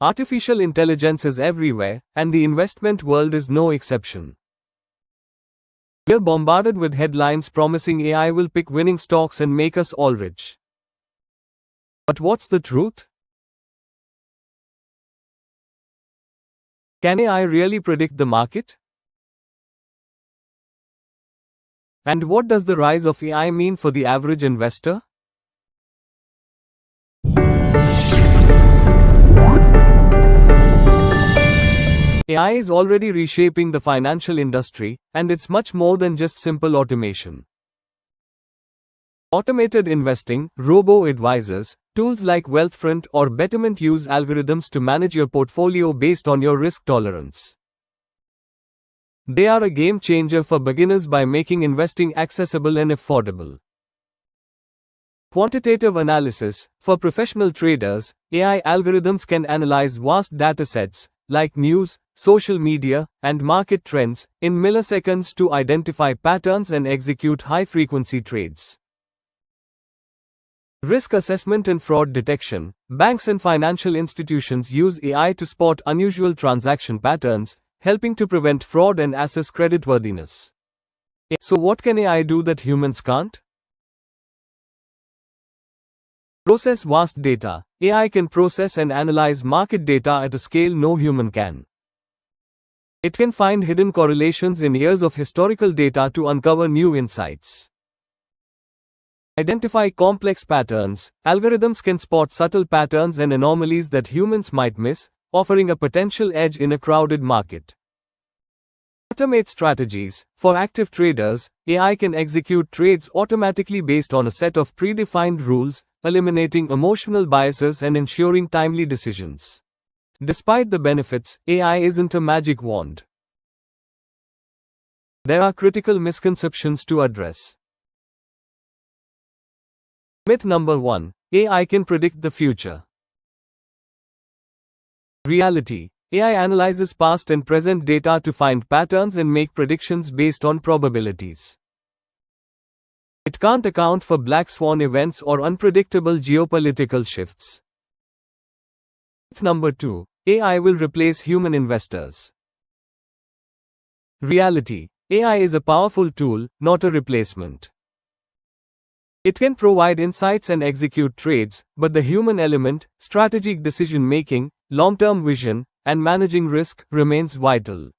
Artificial intelligence is everywhere, and the investment world is no exception. We're bombarded with headlines promising AI will pick winning stocks and make us all rich. But what's the truth? Can AI really predict the market? And what does the rise of AI mean for the average investor? AI is already reshaping the financial industry, and it's much more than just simple automation. Automated investing, robo-advisors, tools like Wealthfront or Betterment use algorithms to manage your portfolio based on your risk tolerance. They are a game changer for beginners by making investing accessible and affordable. Quantitative analysis. For professional traders, AI algorithms can analyze vast datasets, like news, social media, and market trends, in milliseconds to identify patterns and execute high-frequency trades. Risk assessment and fraud detection. Banks and financial institutions use AI to spot unusual transaction patterns, helping to prevent fraud and assess creditworthiness. So what can AI do that humans can't? Process vast data. AI can process and analyze market data at a scale no human can. It can find hidden correlations in years of historical data to uncover new insights. Identify complex patterns. Algorithms can spot subtle patterns and anomalies that humans might miss, offering a potential edge in a crowded market. Automate strategies. For active traders, AI can execute trades automatically based on a set of predefined rules, eliminating emotional biases and ensuring timely decisions. Despite the benefits, AI isn't a magic wand. There are critical misconceptions to address. Myth number 1. AI can predict the future. Reality. AI analyzes past and present data to find patterns and make predictions based on probabilities. It can't account for black swan events or unpredictable geopolitical shifts. Myth number 2. AI will replace human investors. Reality. AI is a powerful tool, not a replacement. It can provide insights and execute trades, but the human element, strategic decision-making, long-term vision, and managing risk remains vital.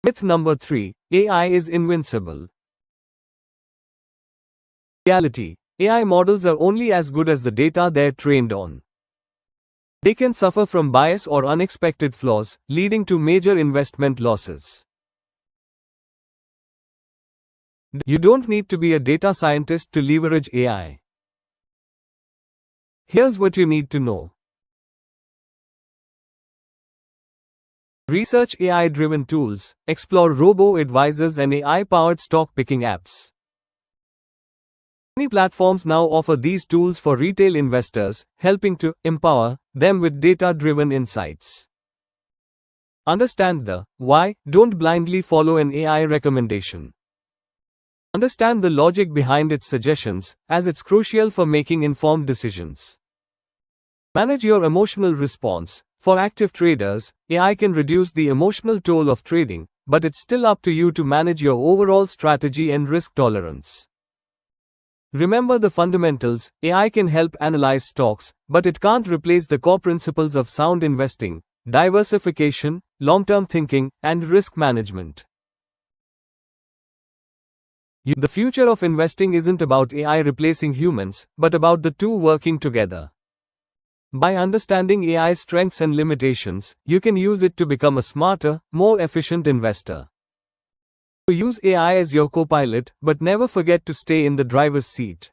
Myth number 3. AI is invincible. Reality. AI models are only as good as the data they're trained on. They can suffer from bias or unexpected flaws, leading to major investment losses. You don't need to be a data scientist to leverage AI. Here's what you need to know. Research AI-driven tools, explore robo-advisors and AI-powered stock-picking apps. Many platforms now offer these tools for retail investors, helping to empower them with data-driven insights. Understand the why. Don't blindly follow an AI recommendation. Understand the logic behind its suggestions, as it's crucial for making informed decisions. Manage your emotional response. For active traders, AI can reduce the emotional toll of trading, but it's still up to you to manage your overall strategy and risk tolerance. Remember the fundamentals. AI can help analyze stocks, but it can't replace the core principles of sound investing, diversification, long-term thinking, and risk management. The future of investing isn't about AI replacing humans, but about the two working together. By understanding AI's strengths and limitations, you can use it to become a smarter, more efficient investor. Use AI as your co-pilot, but never forget to stay in the driver's seat.